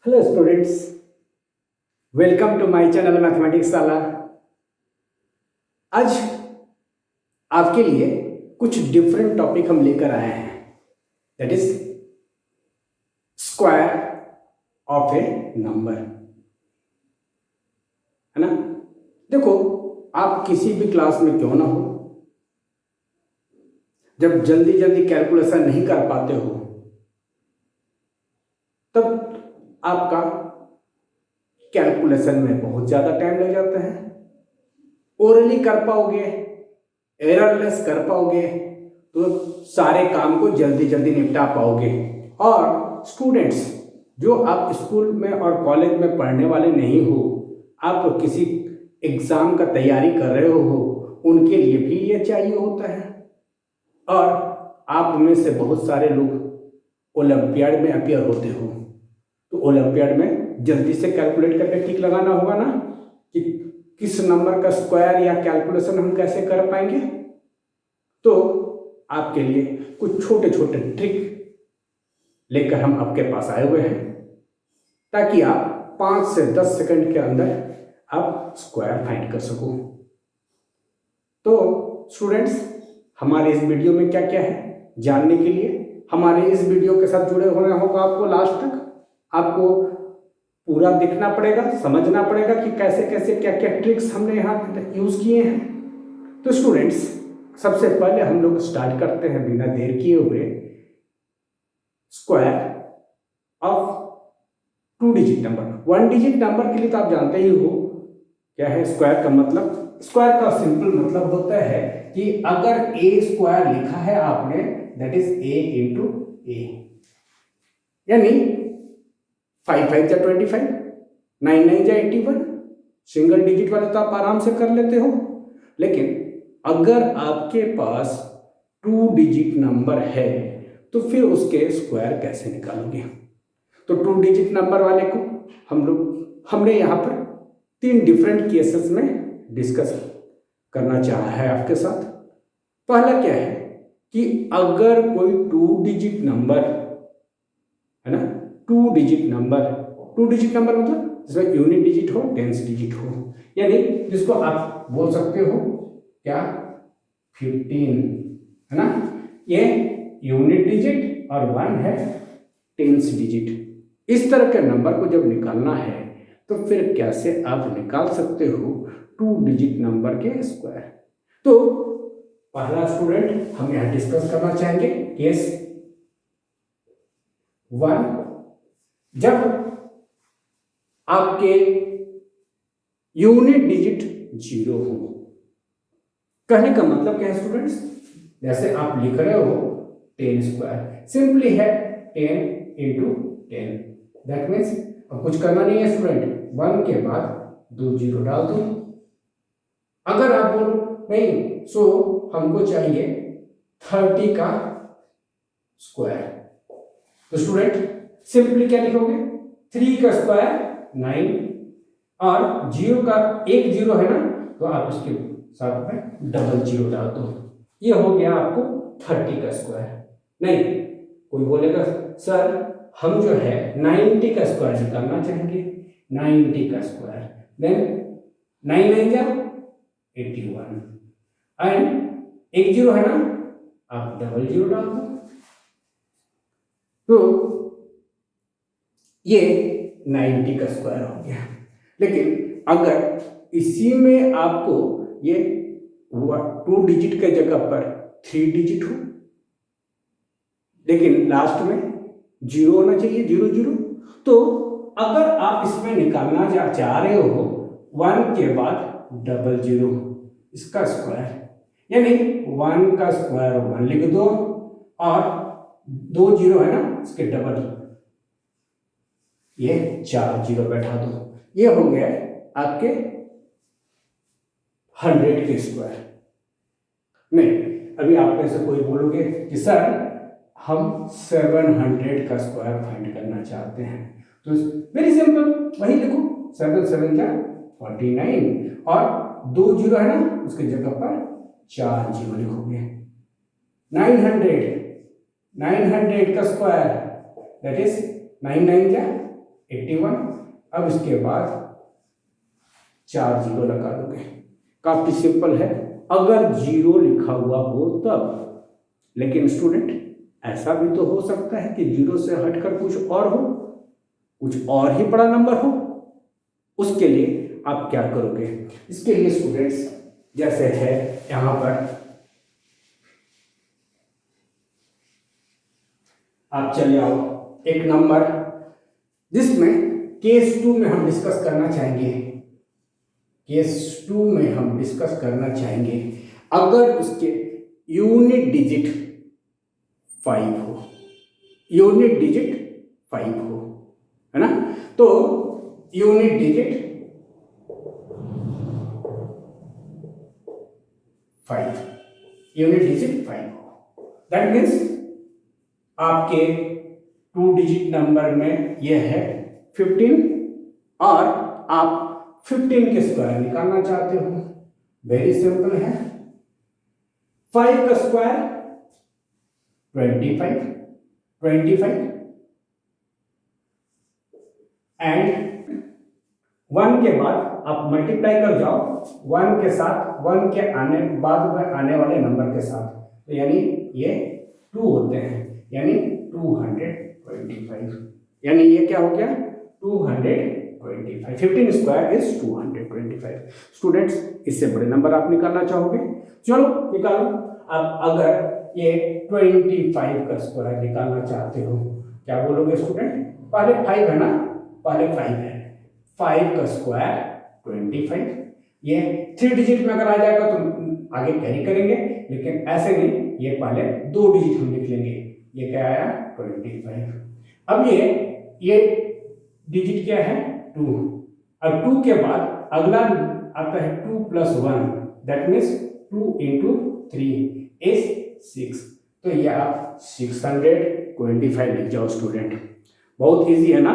Hello students, welcome to my channel mathematics Shala. आज आपके लिए कुछ डिफरेंट टॉपिक हम लेकर आए हैं, that is square of A number, है ना। देखो, आप किसी भी क्लास में क्यों ना हो, जब जल्दी जल्दी कैलकुलेशन नहीं कर पाते हो तब आपका कैलकुलेशन में बहुत ज़्यादा टाइम लग जाता है। ओरली कर पाओगे, एररलेस कर पाओगे तो सारे काम को जल्दी जल्दी निपटा पाओगे। और स्टूडेंट्स जो आप स्कूल में और कॉलेज में पढ़ने वाले नहीं हो, आप किसी एग्ज़ाम का तैयारी कर रहे हो, उनके लिए भी ये चाहिए होता है। और आप में से बहुत सारे लोग ओलंपियाड में अपियर होते हो, तो ओलंपियाड में जल्दी से कैलकुलेट करके टिक लगाना होगा ना कि किस नंबर का स्क्वायर या कैलकुलेशन हम कैसे कर पाएंगे। तो आपके लिए कुछ छोटे छोटे ट्रिक लेकर हम आपके पास आए हुए हैं, ताकि आप 5 से 10 सेकंड के अंदर आप स्क्वायर फाइंड कर सको। तो स्टूडेंट्स, हमारे इस वीडियो में क्या क्या है जानने के लिए हमारे इस वीडियो के साथ जुड़े होना होगा। आपको लास्ट तक आपको पूरा देखना पड़ेगा, समझना पड़ेगा कि कैसे कैसे क्या क्या ट्रिक्स हमने यहाँ यूज़ किए हैं। तो स्टूडेंट्स, सबसे पहले हम लोग स्टार्ट करते हैं बिना देर किए हुए square of 2 digit number. 1 digit number के लिए तो आप जानते ही हो क्या है स्क्वायर का मतलब। स्क्वायर का सिंपल मतलब होता है कि अगर ए स्क्वायर लिखा है आपने, दैट इज ए इंटू ए, यानी 5 5 जा 25, 9 9 जा 81। सिंगल डिजिट वाले तो आप आराम से कर लेते हो, लेकिन अगर आपके पास 2 डिजिट नंबर है तो फिर उसके स्क्वायर कैसे निकालोगे। तो 2 डिजिट नंबर वाले को हमने यहाँ पर 3 डिफरेंट केसेस में डिस्कस करना चाहा है आपके साथ। पहला क्या है कि अगर कोई 2 डिजिट नंबर है ना, 2 डिजिट नंबर मतलब जिसमें यूनिट डिजिट हो, टेंस डिजिट हो, यानी जिसको आप बोल सकते हो क्या 15, है ना। ये यूनिट डिजिट और 1 है टेंस डिजिट। इस तरह के नंबर को जब निकालना है तो फिर कैसे आप निकाल सकते हो 2 डिजिट नंबर के स्क्वायर। तो पहला स्टूडेंट हम यहाँ डिस्कस करना चाहेंगे केस 1, जब आपके यूनिट डिजिट 0 हो। कहने का मतलब क्या है स्टूडेंट्स, जैसे आप लिख रहे हो 10 स्क्वायर, सिंपली है 10 इंटू 10, दैट मीन्स अब कुछ करना नहीं है स्टूडेंट, 1 के बाद 2 जीरो डाल दो। अगर आप बोलो नहीं, सो हमको चाहिए 30 का स्क्वायर, तो स्टूडेंट सिंपली क्या लिखोगे, 3 का स्क्वायर 9 और 0 का 1 जीरो है ना, तो आप उसके साथ में डबल जीरो डाल दो। ये हो गया आपको 30 का स्क्वायर। नहीं, कोई बोलेगा सर हम जो है 90 का स्क्वायर निकालना चाहेंगे, 90 का स्क्वायर, देन 9 9 जा 81 एंड 1 जीरो है ना, आप डबल जीरो डाल दो। तो ये 90 का स्क्वायर हो गया। लेकिन अगर इसी में आपको ये 2 डिजिट के जगह पर 3 डिजिट हो, लेकिन लास्ट में 0 होना चाहिए, 0 0, तो अगर आप इसमें निकालना चाह रहे हो 1 के बाद डबल जीरो, इसका स्क्वायर, यानी 1 का स्क्वायर 1 लिख दो और 2 जीरो है ना, इसके डबल, ये 4 जीरो बैठा दो। ये हो गया आपके 100 के स्क्वायर। नहीं, अभी आप में से कोई बोलोगे कि सर हम 700 का स्क्वायर फाइंड करना चाहते हैं, तो वेरी सिंपल, वही लिखो 7 7 जा 49 और 2 जीरो है ना, उसके जगह पर 4 जीरो लिखोगे। 900 का स्क्वायर दैट इज 9 9 जा 81। अब इसके बाद 4 जीरो लगा दोगे, काफी सिंपल है अगर जीरो लिखा हुआ हो तब। लेकिन स्टूडेंट ऐसा भी तो हो सकता है कि जीरो से हटकर कुछ और हो, कुछ और ही बड़ा नंबर हो। उसके लिए आप क्या करोगे? इसके लिए स्टूडेंट्स जैसे है यहां पर आप चले आओ एक नंबर जिसमें केस 2 में हम डिस्कस करना चाहेंगे। केस 2 में हम डिस्कस करना चाहेंगे अगर उसके यूनिट डिजिट 5 हो, यूनिट डिजिट 5 हो, है ना। तो यूनिट डिजिट 5, यूनिट डिजिट 5 हो, दैट मीन्स आपके 2 डिजिट नंबर में यह है 15 और आप 15 के स्क्वायर निकालना चाहते हो। वेरी सिंपल है, 5 का स्क्वायर 25, 25 एंड 1 के बाद आप मल्टीप्लाई कर जाओ 1 के साथ, 1 के बाद में आने वाले नंबर के साथ, तो यानी ये 2 होते हैं, यानी 225, यानी ये क्या हो गया 225। 15 स्क्वायर इज 225। स्टूडेंट्स इससे बड़े नंबर आप निकालना चाहोगे, चलो निकालो। अब अगर ये 25 का स्क्वायर निकालना चाहते हो क्या बोलोगे स्टूडेंट? पहले 5 है ना, पहले 5 है, 5 का स्क्वायर 25। ये 3 डिजिट में अगर आ जाएगा तो आगे कैरी करेंगे, लेकिन ऐसे नहीं, ये पहले 2 डिजिट हम लिख लेंगे। ये क्या आया 25। अब ये डिजिट क्या है 2। अब 2 के बाद अगला आता है 2 + 1, दैट मीन्स 2 × 3 इज 6। तो ये आप 625 लिख जाओ स्टूडेंट। बहुत इजी है ना,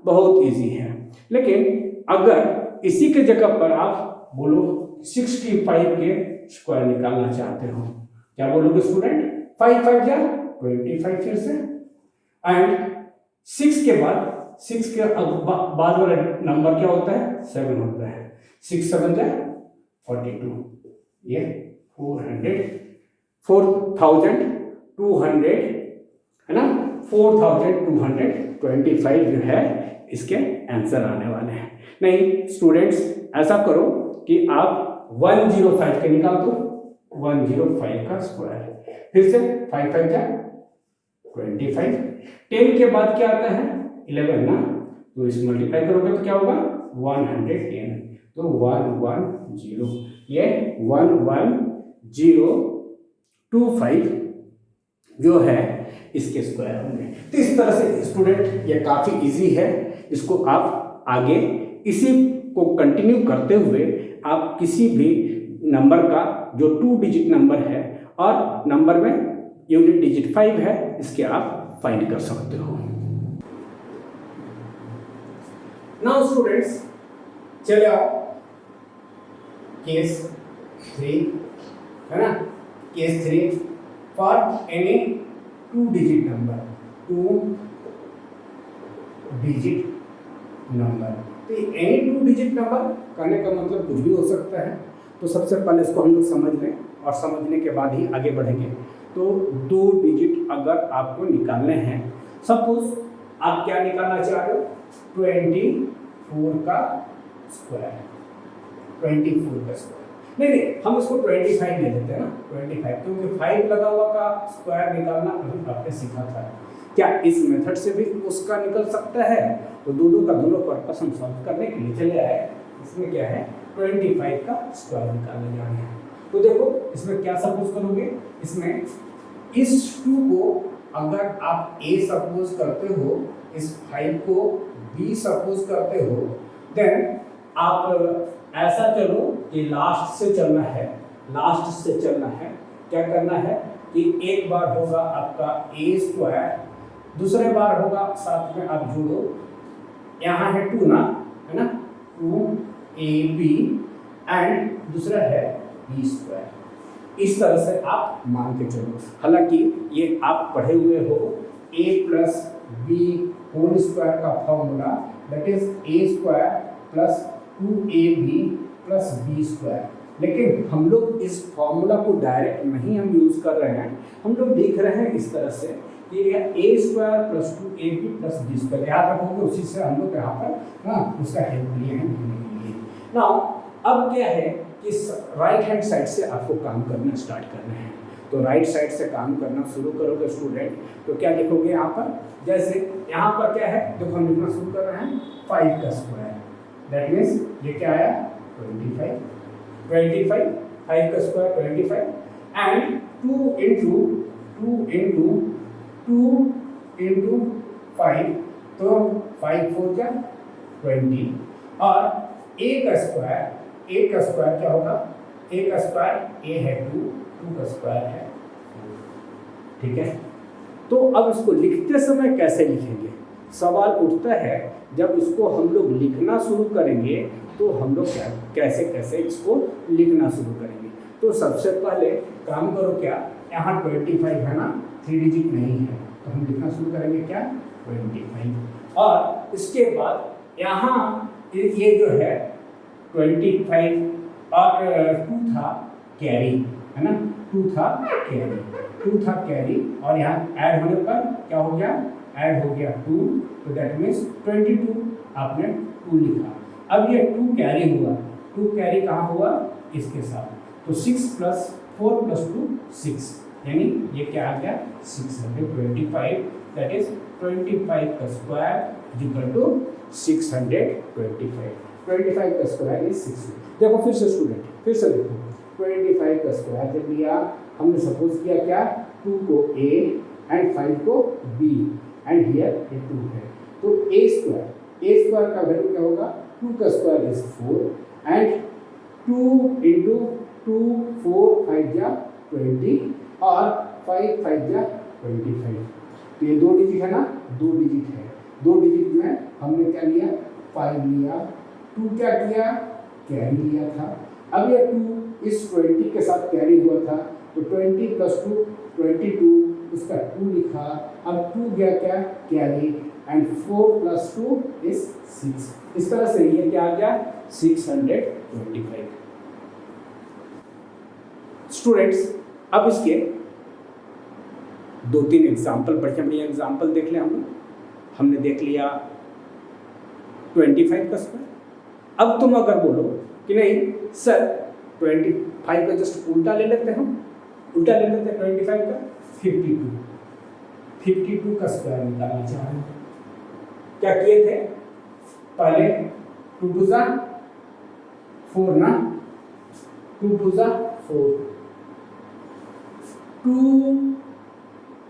बहुत इजी है। लेकिन अगर इसी के जगह पर आप बोलो 65 के स्क्वायर निकालना चाहते हो, क्या बोलोगे स्टूडेंट? 5 5 जा 25 फिर से, एंड 6 के बाद 6 के बाद वाला नंबर क्या होता है 7 होता है, 6 7 जा 42, ये 4200 है ना, 4225 जो है इसके आंसर आने वाले हैं। नहीं स्टूडेंट्स ऐसा करो कि आप 105 के निकाल दो, 105 का स्क्वायर, फिर से 5 5 जा 25, 10 के बाद क्या आता है 11 ना, तो इस मल्टीप्लाई करोगे तो क्या होगा 110, तो 110, ये 11025 जो है इसके स्क्वायर होंगे। तो इस तरह से स्टूडेंट ये काफी इजी है, इसको आप आगे इसी को कंटिन्यू करते हुए आप किसी भी नंबर का जो 2 डिजिट नंबर है और नंबर में यूनिट डिजिट 5 है, इसके आप फाइंड कर सकते हो। नाउ स्टूडेंट्स चले आओ केस 3, है ना, case 3 for any 2 digit number, 2 digit number. तो एनी 2 डिजिट नंबर करने का मतलब कुछ भी हो सकता है। तो सबसे पहले इसको हम लोग समझ लें और समझने के बाद ही आगे बढ़ेंगे। तो 2 डिजिट अगर आपको निकालने हैं, सपोज आप क्या निकालना चाह रहे हो 24 का स्क्वायर, 24 का स्क्वायर, नहीं हम इसको 25 ले लेते हैं ना, 25, क्योंकि 5 लगा हुआ का स्क्वायर निकालना अभी आपने सीखा था। क्या इस मेथड से भी उसका निकल सकता है? तो दोनों का दोनों पर्पस हम सॉल्व करने के लिए चले आए। इसमें क्या है 25 का स्क्वायर निकालने जा रहे हैं। तो देखो इसमें क्या सपोज करोगे, इसमें इस 2 को अगर आप a सपोज करते हो, इस 5 को b सपोज करते हो, देन आप ऐसा चलो कि लास्ट से चलना है, लास्ट से चलना है। क्या करना है कि एक बार होगा आपका a स्क्वायर, दूसरे बार होगा साथ में आप जोड़ो, यहाँ है 2 ना, है ना, 2ab एंड दूसरा है b स्क्वायर। इस तरह से आप मान के चलो। हालांकि ये आप पढ़े हुए हो a + b होल स्क्वायर का formula that is A square plus 2ab plus B square. लेकिन हम लोग इस फॉर्मूला को डायरेक्ट नहीं हम यूज कर रहे हैं, हम लोग लिख रहे हैं इस तरह से कि a square plus 2ab plus B square, याद रखोगे उसी से हम लोग यहाँ पर उसका हेल्प लिए हैं लिखने के लिए। नाउ अब क्या है कि राइट हैंड साइड से आपको काम करना स्टार्ट करना है, तो राइट साइड से काम करना शुरू करोगे स्टूडेंट, तो क्या लिखोगे यहाँ पर, जैसे यहाँ पर क्या है, देखो हम लिखना शुरू कर रहे हैं 5 का स्क्वायर, दैट मीन्स ये क्या आया 25, 5 का स्क्वायर 25 एंड 2 इंटू 5, तो 5 4 जा 20 और a का स्क्वायर क्या होगा, a का स्क्वायर a है 2 का स्क्वायर है 4, ठीक है। तो अब इसको लिखते समय कैसे लिखेंगे, सवाल उठता है जब इसको हम लोग लिखना शुरू करेंगे तो हम लोग कैसे इसको लिखना शुरू करेंगे। तो सबसे पहले काम करो, क्या यहाँ 25 है ना, 3 डिजिट नहीं है, तो हम लिखना शुरू करेंगे क्या 25, और इसके बाद यहाँ ये जो है 25 और 2 था कैरी, है ना, 2 था कैरी और यहाँ ऐड होने पर क्या हो गया, ऐड हो गया 2, तो दैट मीन्स 22 आपने 2 लिखा। अब ये 2 कैरी हुआ, 2 कैरी कहाँ हुआ, इसके साथ, तो 6 प्लस 4 प्लस 2 6, यानी ये क्या आ गया 625, दैट इज 25 का स्क्वायर इक्वल टू 625, 25 का स्क्वायर इज 6। देखो फिर से स्टूडेंट, फिर से देखो 25 का स्क्वायर जब लिया हमने सपोज किया क्या, 2 को a एंड 5 को b एंड हियर ये 2 है, तो a स्क्वायर का वैल्यू क्या होगा, 2 का स्क्वायर इज 4 एंड 2 इंटू 2 4 5 जा 20 और 5 5 जा 25, तो ये 2 डिजिट है ना, 2 डिजिट है, 2 डिजिट में हमने क्या लिया 5 लिया, 2 क्या किया कैरी लिया था। अब ये 2 इस 20 के साथ कैरी हुआ था, तो 20 प्लस 2 22, उसका 2 लिखा, अब 2 गया क्या कैरी एंड 4 प्लस 2 इज 6, इस तरह से ये क्या आ गया 625। स्टूडेंट्स अब इसके 2-3 एग्जाम्पल बढ़िया एग्जाम्पल देख लें हमने देख लिया 25 का स्क्वायर। अब तुम अगर बोलो कि नहीं सर 25 का जस्ट उल्टा ले लेते हैं, उल्टा ले लेते हैं 25 का 52 का स्क्वायर निकालना चाह रहे हैं, क्या किए थे पहले 2 2 जा 4 ना, 2 2 जा 4, 2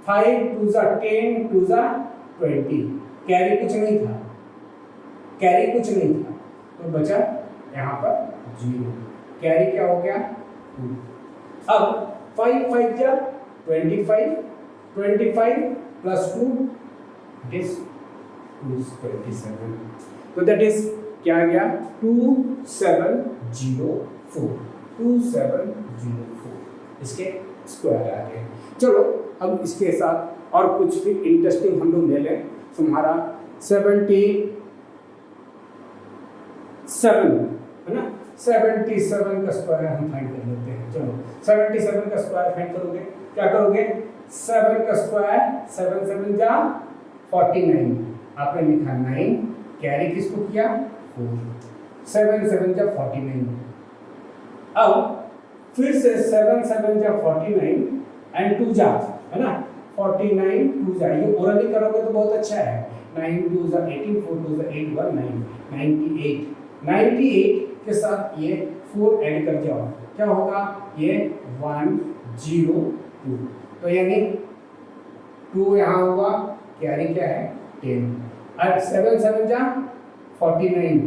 5 2 जा 10 2 जा 20, कैरी कुछ नहीं था, तो बचा यहाँ पर 0, कैरी क्या हो गया 2। अब 5 5 जा 25 प्लस 2 इट इज 227, तो दैट इज क्या आ गया 2704, इसके स्क्वायर आ गए। चलो अब इसके साथ और कुछ भी इंटरेस्टिंग हम लोग ले लें, तुम्हारा 77 है ना, 77 का स्क्वायर हम फाइंड कर लेते हैं। चलो 77 का स्क्वायर फाइंड करोगे, क्या करोगे 7 का स्क्वायर 7 7 जा 49, आपने लिखा 9, कैरी किसको किया 4, 7 7 जा 49। अब फिर से 7 7 जा 49 एंड 2 जा, है ना 49 2 जा, ये ओरली करोगे तो बहुत अच्छा है, 9 2 जा 18 4 2 जा 8 1 9 98 के साथ ये 4 ऐड कर जाओ, क्या होगा ये 102, तो यानी 2 यहाँ हुआ, कैरी क्या है 10, और 7 7 जा 49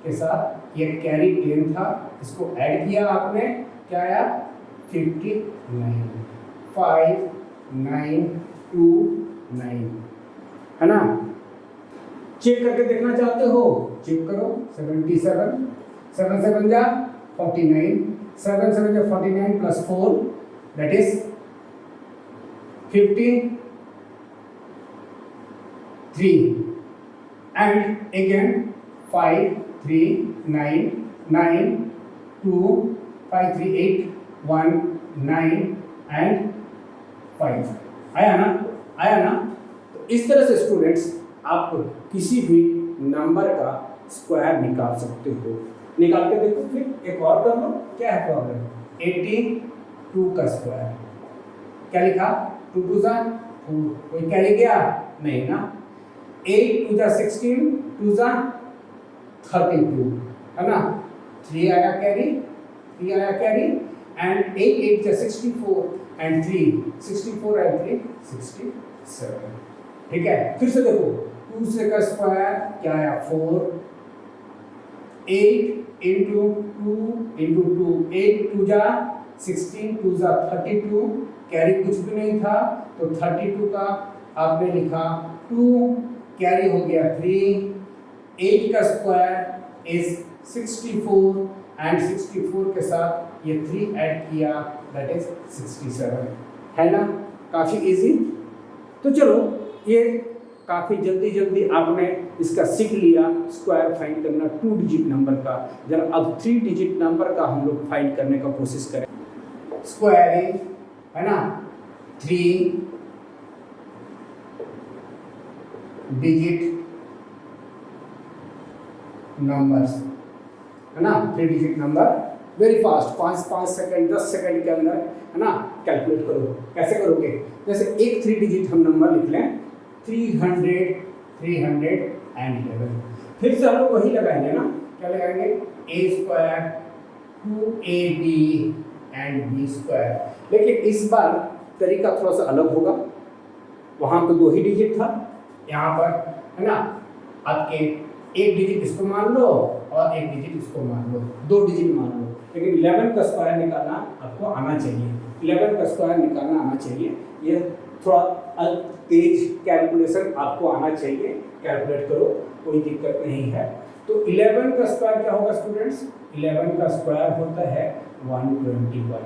के साथ ये कैरी 10 था, इसको ऐड किया आपने, क्या आया 59, 5 9 2 9, है ना। चेक करके देखना चाहते हो, चेक करो 77 7 7 जा 49, 7 7 जा 49 plus 4 that is 53, and again 5 3 9 9 2 5 3 8 1 9 and 5 आया ना। तो इस तरह से स्टूडेंट्स आप किसी भी नंबर का स्क्वायर निकाल सकते हो। निकाल के देखो, फिर एक और कर लो। क्या है प्रॉब्लम? 82 का स्क्वायर क्या लिखा? 2 2 जा 4, कोई कैरी गया? नहीं ना। 8 2 जा 16, 2 जा 32 है ना। 3 आया कैरी, 3 आया कैरी एंड 8 8 जा 64 एंड 3 64 एंड 3 67। ठीक है, फिर से देखो 2 से का स्क्वायर क्या आया? 4 8 इंटू 2 इंटू 2 8 2 जा 16 2 जा 32 कैरी कुछ भी नहीं था तो 32 का आपने लिखा 2 कैरी हो गया 3 8 का स्क्वायर इज 64 एंड 64 के साथ ये 3 ऐड किया दैट इज 67 है ना। काफी इजी। तो चलो ये काफी जल्दी जल्दी आपने इसका सीख लिया स्क्वायर फाइंड करना 2 डिजिट नंबर का। जरा अब 3 डिजिट नंबर का हम लोग फाइंड करने का कोशिश करें। स्क्वायरिंग है ना 3 डिजिट नंबर्स है ना। 3 digit number very fast 5 second 10 second के अंदर है ना कैलकुलेट करो। कैसे करोगे? जैसे एक 3 डिजिट हम नंबर लिख लें 311। फिर से हम लोग वही लगाएंगे ना। क्या लगाएंगे? a square 2ab and b square. लेकिन इस बार तरीका थोड़ा सा अलग होगा। वहां पे 2 ही डिजिट था, यहाँ पर है ना आपके एक डिजिट इसको मान लो और एक डिजिट इसको मान लो, 2 डिजिट मान लो। लेकिन 11 का स्क्वायर निकालना आपको आना चाहिए। 11 का स्क्वायर निकालना आना चाहिए। ये थोड़ा तेज कैलकुलेशन आपको आना चाहिए। कैलकुलेट करो, कोई दिक्कत नहीं है। तो 11 का स्क्वायर क्या होगा स्टूडेंट्स? 11 का स्क्वायर होता है 121।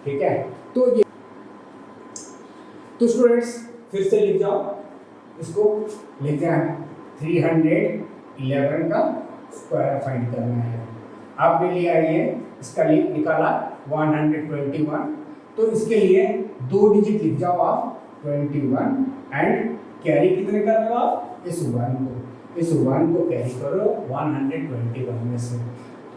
ठीक है, तो स्टूडेंट्स फिर से लिख जाओ, इसको लिख जाए 311 का स्क्वायर फाइंड करना है। आपने लिया ये, इसका निकाला 121। तो इसके लिए 2 डिजिट लिख जाओ आप 21 एंड कैरी कितने कर रहे हो आप? इस 1 को कैरी करो 121 में से।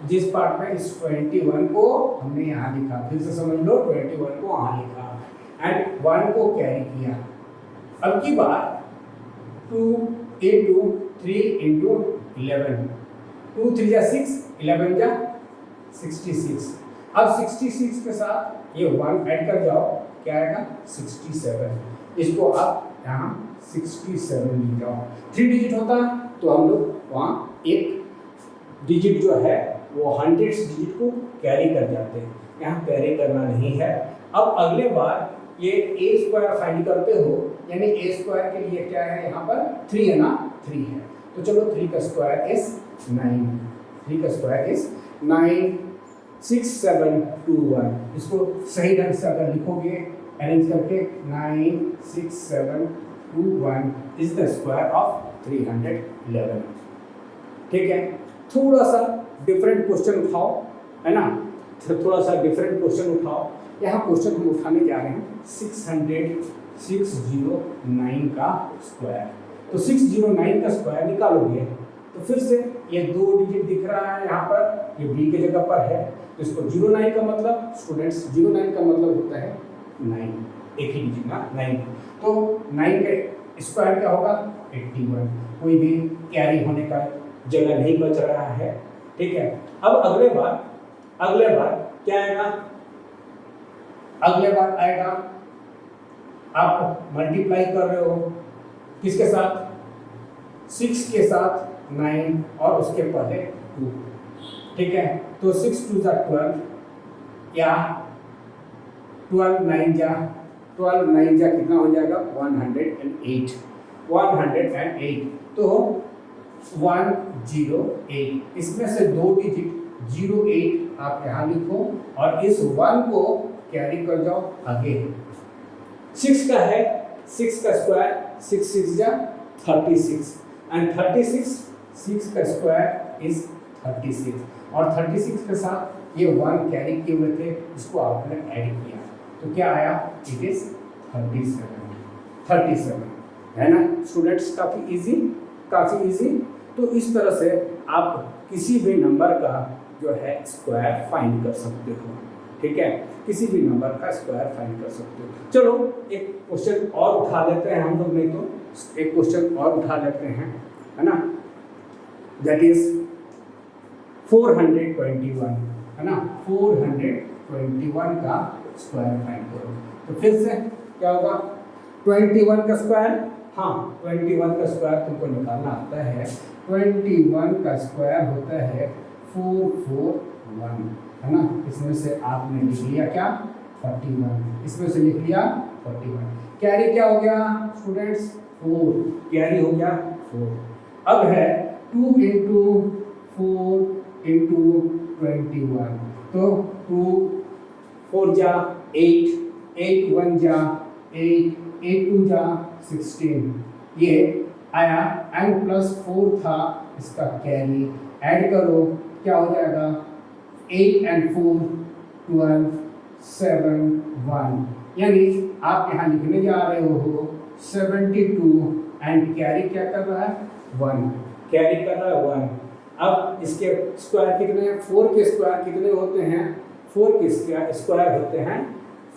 जिस पार्ट में इस 21 को हमने यहाँ लिखा, फिर से समझ लो 21 को वहाँ लिखा एंड 1 को कैरी किया। अब की बार 2 इंटू 3 इंटू 11, 2 3 जा 6, 11 जा 66। अब 66 के साथ ये 1 ऐड कर जाओ, क्या आएगा? 67। इसको आप यहाँ 67 लिख जाओ। 3 डिजिट होता तो हम लोग वहाँ एक डिजिट जो है वो 100 डिजिट को कैरी कर जाते हैं। यहाँ कैरी करना नहीं है। अब अगले बार ये a स्क्वायर फाइंड करते हो, यानी a स्क्वायर के लिए क्या है यहाँ पर? 3 है ना, 3 है। तो चलो 3 का स्क्वायर इज 9। 3 का स्क्वायर इज 9 6 7 2 1। इसको सही ढंग से अगर लिखोगे अरेंज करके 9 6 7 2 1 इज द स्क्वायर ऑफ 311। ठीक है, थोड़ा सा डिफरेंट क्वेश्चन उठाओ, है ना। थोड़ा सा डिफरेंट क्वेश्चन उठाओ। यहाँ क्वेश्चन हम उठाने जा रहे हैं 609 का स्क्वायर। तो 609 का स्क्वायर निकालोगे तो फिर से ये 2 डिजिट दिख रहा है यहाँ पर, ये b के जगह पर है। तो इसको 09 का मतलब स्टूडेंट्स 09 का मतलब होता है 9, एक ही डिजिट ना 9। तो 9 का स्क्वायर क्या होगा? 81। कोई भी कैरी होने का जगह नहीं बच रहा है। ठीक है, अब अगले बार क्या आएगा? अगले बार आएगा आप मल्टीप्लाई कर रहे हो किसके साथ? 6 के साथ 9 और उसके पहले 2। ठीक है, तो 6 2 जा 12 या 12 9 जा कितना हो जाएगा? 108। 108 तो 108। इसमें से 2 डिजिट 08 आप यहाँ लिखो और इस 1 को कैरी कर जाओ आगे। 6 का है, 6 का स्क्वायर 6 6 जा 36। एंड 36, 6 का स्क्वायर इज 36, और 36 के साथ ये 1 कैरी किए हुए थे, इसको आपने ऐड किया तो क्या आया, इट इज 37 है ना स्टूडेंट्स। काफ़ी इजी। तो इस तरह से आप किसी भी नंबर का जो है स्क्वायर फाइंड कर सकते हो, ठीक है, किसी भी नंबर का स्क्वायर फाइंड कर सकते हो। चलो एक क्वेश्चन और उठा लेते हैं हम लोग, नहीं तो एक क्वेश्चन और उठा लेते हैं, है ना, दैट इज 421, है ना, 421 का स्क्वायर फाइंड करो। तो फिर से क्या होगा, 21 का स्क्वायर, हाँ 21 का स्क्वायर तुमको निकालना आता है। 21 का स्क्वायर होता है 441, है ना, इसमें से आपने लिख लिया क्या, 41, इसमें से लिख लिया 41। कैरी क्या हो गया स्टूडेंट्स, 4, कैरी हो गया 4। अब है 2 इंटू 4 इंटू 21, तो 2 4 जा 8, 8 1 जा 8, 8 2 जा 16, ये आया, एंड प्लस 4 था इसका कैरी, ऐड करो क्या हो जाएगा, 8 and 4 12 7 1, यानी आप यहाँ लिखने जा रहे हो 72 एंड कैरी क्या कर रहा है, 1, कैरी कर रहा है 1। अब इसके स्क्वायर कितने हैं, 4 के स्क्वायर कितने होते हैं, 4 के स्क्वायर होते हैं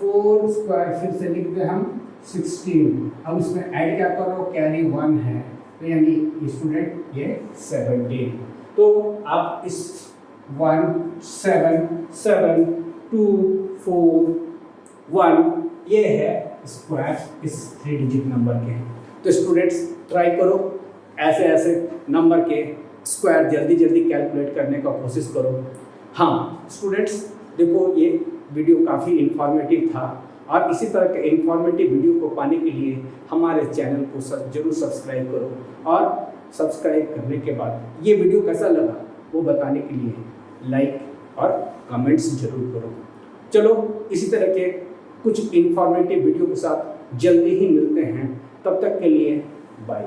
4 स्क्वायर, फिर से लिखते हैं हम 16। अब इसमें ऐड क्या करो, कैरी 1 है, तो यानी स्टूडेंट ये 17। तो आप इस 1 7 7 2 4 1 ये है स्क्वायर इस 3 डिजिट नंबर के। तो स्टूडेंट्स ट्राई करो, ऐसे ऐसे नंबर के स्क्वायर जल्दी जल्दी कैलकुलेट करने का कोशिश करो। हाँ स्टूडेंट्स देखो, ये वीडियो काफ़ी इन्फॉर्मेटिव था, और इसी तरह के इन्फॉर्मेटिव वीडियो को पाने के लिए हमारे चैनल को जरूर सब्सक्राइब करो, और सब्सक्राइब करने के बाद ये वीडियो कैसा लगा वो बताने के लिए लाइक और कमेंट्स जरूर करो। चलो इसी तरह के कुछ इन्फॉर्मेटिव वीडियो के साथ जल्दी ही मिलते हैं, तब तक के लिए बाय।